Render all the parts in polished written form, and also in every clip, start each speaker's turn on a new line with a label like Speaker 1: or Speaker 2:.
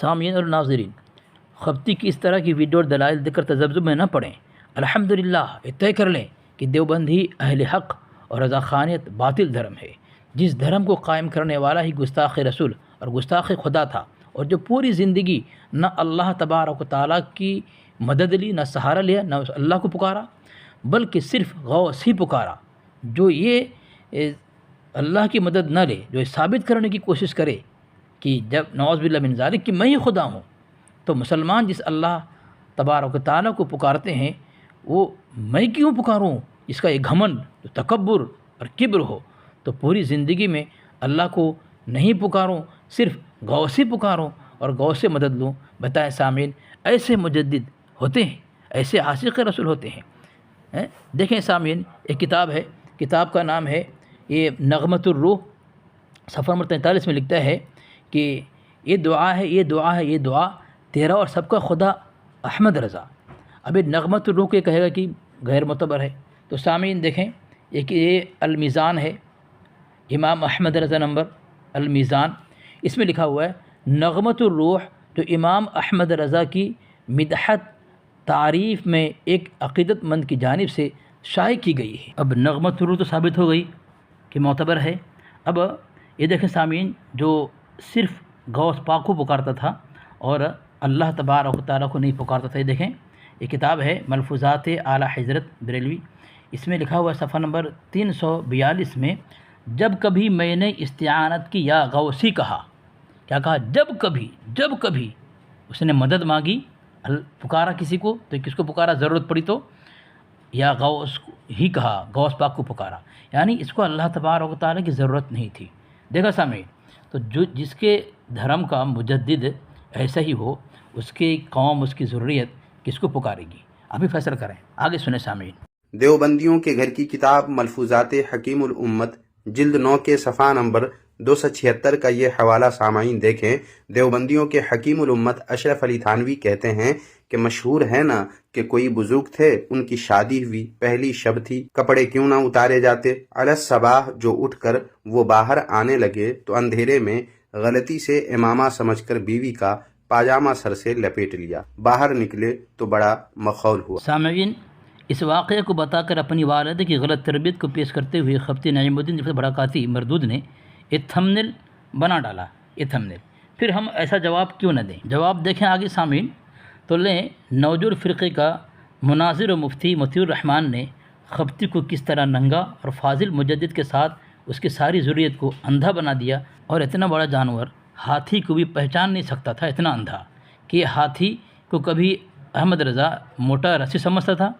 Speaker 1: سامعین اور ناظرین، خبطی کی اس طرح کی ویڈیو اور دلائل دیکھ کر تذبذب میں نہ پڑیں۔ الحمدللہ یہ طے کر لیں کہ دیوبندی اہل حق اور رضاخانیت باطل دھرم ہے، جس دھرم کو قائم کرنے والا ہی گستاخ رسول اور گستاخ خدا تھا، اور جو پوری زندگی نہ اللہ تبارک و تعالیٰ کی مدد لی، نہ سہارا لیا، نہ اللہ کو پکارا، بلکہ صرف غوث ہی پکارا۔ جو یہ اللہ کی مدد نہ لے، جو یہ ثابت کرنے کی کوشش کرے کہ جب نعوذ باللہ من ذالک کہ میں ہی خدا ہوں، تو مسلمان جس اللہ تبارک و تعالیٰ کو پکارتے ہیں وہ میں کیوں پکاروں، اس کا ایک گھمنڈ، جو تکبر اور کبر ہو، تو پوری زندگی میں اللہ کو نہیں پکاروں، صرف غوث ہی پکاروں اور غوث سے مدد لوں۔ بتائیں سامعین، ایسے مجدد ہوتے ہیں، ایسے عاشق رسول ہوتے ہیں۔ دیکھیں سامعین، ایک کتاب ہے، کتاب کا نام ہے یہ نغمۃ الروح، صفحہ نمبر 43 میں لکھتا ہے کہ یہ دعا ہے، یہ دعا ہے، یہ دعا تیرا اور سب کا خدا احمد رضا۔ اب یہ نغمۃ الروح کے کہے گا کہ غیر معتبر ہے، تو سامعین دیکھیں یہ المیزان ہے، امام احمد رضا نمبر المیزان، اس میں لکھا ہوا ہے نغمۃ الروح، جو امام احمد رضا کی مدحت تعریف میں ایک عقیدت مند کی جانب سے شائع کی گئی ہے۔ اب نغمۃ الروح تو ثابت ہو گئی کہ معتبر ہے۔ اب یہ دیکھیں سامعین، جو صرف غوث پاک کو پکارتا تھا اور اللہ تبارک و تعالیٰ کو نہیں پکارتا تھا، یہ دیکھیں یہ کتاب ہے ملفوظات اعلیٰ حضرت بریلوی، اس میں لکھا ہوا ہے صفحہ نمبر 342 میں، جب کبھی میں نے استعانت کی یا غوثی کہا، کیا کہا؟ جب کبھی اس نے مدد مانگی، پکارا کسی کو، تو کس کو پکارا؟ ضرورت پڑی تو، یا غوث ہی کہا، غوث پاک کو پکارا، یعنی اس کو اللہ تبارک و تعالیٰ کی ضرورت نہیں تھی۔ دیکھا سامعین، تو جس کے دھرم کا مجدد ایسا ہی ہو، اس کی قوم، اس کی ذریت کس کو پکارے گی؟ ابھی فیصلہ کریں، آگے سنیں سامعین۔
Speaker 2: دیوبندیوں کے گھر کی کتاب ملفوظات حکیم الامت جلد 9 کے صفحہ نمبر 276 کا یہ حوالہ سامعین دیکھیں۔ دیوبندیوں کے حکیم الامت اشرف علی تھانوی کہتے ہیں کہ مشہور ہے نا کہ کوئی بزرگ تھے، ان کی شادی ہوئی، پہلی شب تھی، کپڑے کیوں نہ اتارے جاتے؟ علی الصباح جو اٹھ کر وہ باہر آنے لگے تو اندھیرے میں غلطی سے امامہ سمجھ کر بیوی کا پاجامہ سر سے لپیٹ لیا، باہر نکلے تو بڑا مخول ہوا۔
Speaker 1: سامعین، اس واقعے کو بتا کر اپنی والدہ کی غلط تربیت کو پیش کرتے ہوئے خفتی نعیم الدین برکاتی مردود نے یہ تھمنیل بنا ڈالا، یہ تھمنیل۔ پھر ہم ایسا جواب کیوں نہ دیں؟ جواب دیکھیں آگے سامعین، تو لیں نوجور فرقے کا مناظر و مفتی مطیع الرحمان نے خفتی کو کس طرح ننگا اور فاضل مجدد کے ساتھ اس کی ساری ذریت کو اندھا بنا دیا، اور اتنا بڑا جانور ہاتھی کو بھی پہچان نہیں سکتا تھا، اتنا اندھا کہ ہاتھی کو کبھی احمد رضا موٹا رسی سمجھتا تھا،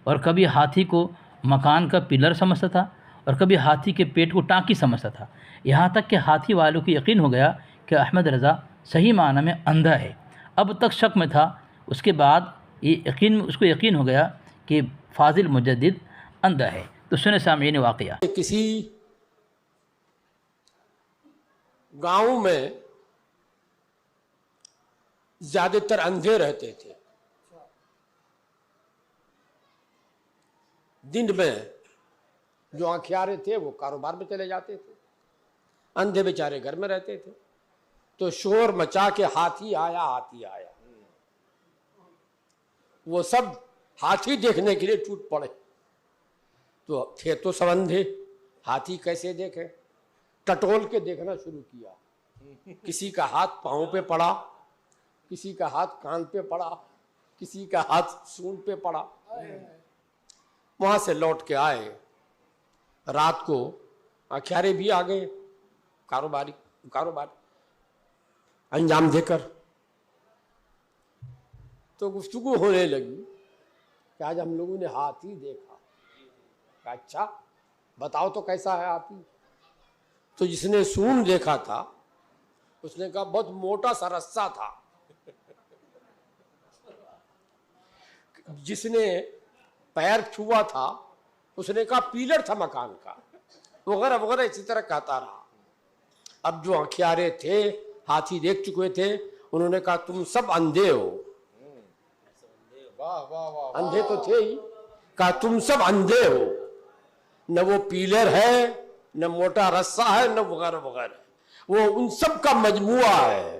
Speaker 1: اور کبھی ہاتھی کو مکان کا پلر سمجھتا تھا، اور کبھی ہاتھی کے پیٹ کو ٹانکی سمجھتا تھا، یہاں تک کہ ہاتھی والوں کو یقین ہو گیا کہ احمد رضا صحیح معنی میں اندھا ہے۔ اب تک شک میں تھا، اس کے بعد اس کو یقین ہو گیا کہ فاضل مجدد اندھا ہے۔ تو سنیں سامعین واقعہ۔
Speaker 3: کسی گاؤں میں زیادہ تر اندھے رہتے تھے، دن میں جو آنکھیارے تھے وہ کاروبار میں چلے جاتے تھے، اندھے بیچارے گھر میں رہتے تھے۔ تو شور مچا کے ہاتھی آیا، ہاتھی آیا، وہ سب ہاتھی دیکھنے کے لیے ٹوٹ پڑے۔ تو تھے تو سب اندھے، ہاتھی کیسے دیکھیں؟ ٹٹول کے دیکھنا شروع کیا، کسی کا ہاتھ پاؤں پہ پڑا، کسی کا ہاتھ کان پہ پڑا، کسی کا ہاتھ سونڈ پہ پڑا۔ وہاں سے لوٹ کے آئے، رات کو آنکھیارے بھی آ گئے، کاروبار انجام دے کر۔ تو گفتگو ہونے لگی کہ آج ہم لوگوں نے ہاتھی دیکھا۔ کہ اچھا بتاؤ تو کیسا ہے ہاتھی؟ تو جس نے سونڈ دیکھا تھا اس نے کہا بہت موٹا سا رسہ تھا، جس نے پیر چھوا تھا اس نے کہا پیلر تھا مکان کا، وغیرہ وغیرہ اسی طرح کہتا رہا۔ اب جو آنکھیارے تھے، ہاتھی دیکھ چکے تھے، انہوں نے کہا تم سب اندھے ہو۔ اندھے تو تھے ہی، کہا تم سب اندھے ہو، نہ وہ پیلر ہے، نہ موٹا رسہ ہے، نہ وغیرہ وغیرہ، وہ ان سب کا مجموعہ ہے۔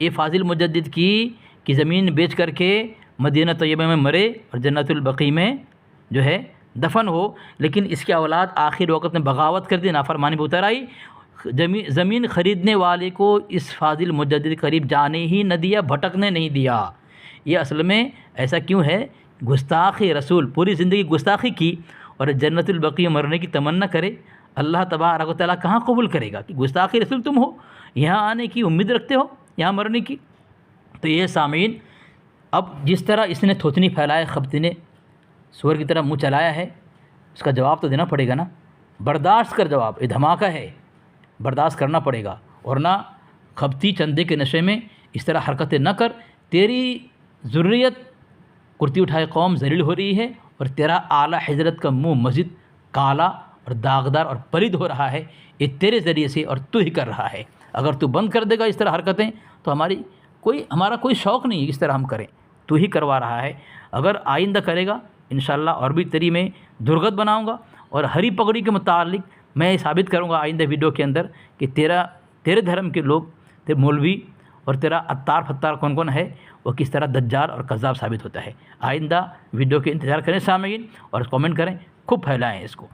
Speaker 1: یہ فاضل مجدد کی کہ زمین بیچ کر کے مدینہ طیبہ میں مرے اور جنت البقیع میں جو ہے دفن ہو، لیکن اس کی اولاد آخر وقت میں بغاوت کر دی، نافرمانی پہ اتر آئی، زمین خریدنے والے کو اس فاضل مجدد کے قریب جانے ہی نہ دیا، بھٹکنے نہیں دیا۔ یہ اصل میں ایسا کیوں ہے؟ گستاخی رسول، پوری زندگی گستاخی کی اور جنت البقیع مرنے کی تمنا کرے، اللہ تبارک و تعالیٰ کہاں قبول کرے گا کہ گستاخی رسول تم ہو، یہاں آنے کی امید رکھتے ہو، یہاں مرنے کی۔ تو یہ سامعین، اب جس طرح اس نے تھوتنی پھیلایا، خبتی نے سور کی طرح منہ چلایا ہے، اس کا جواب تو دینا پڑے گا نا، برداشت کر جواب، یہ دھماکہ ہے، برداشت کرنا پڑے گا، اور نہ خبتی چندے کے نشے میں اس طرح حرکتیں نہ کر، تیری ذریت کرتی اٹھائے قوم ذلیل ہو رہی ہے، اور تیرا اعلیٰ حضرت کا منہ مزید کالا اور داغدار اور پلید ہو رہا ہے، یہ تیرے ذریعے سے اور تو ہی کر رہا ہے۔ اگر تو بند کر دے گا اس طرح حرکتیں تو ہمارا کوئی شوق نہیں ہے اس طرح ہم کریں، تو ہی کروا رہا ہے۔ اگر آئندہ کرے گا انشاءاللہ اور بھی تیری میں درگت بناؤں گا، اور ہری پگڑی کے متعلق میں یہ ثابت کروں گا آئندہ ویڈیو کے اندر کہ تیرے دھرم کے لوگ، تیرے مولوی اور تیرا اتار فتار کون کون ہے، وہ کس طرح دجال اور کذاب ثابت ہوتا ہے۔ آئندہ ویڈیو کے انتظار کریں سامعین، اور کامنٹ کریں، خوب پھیلائیں اس کو۔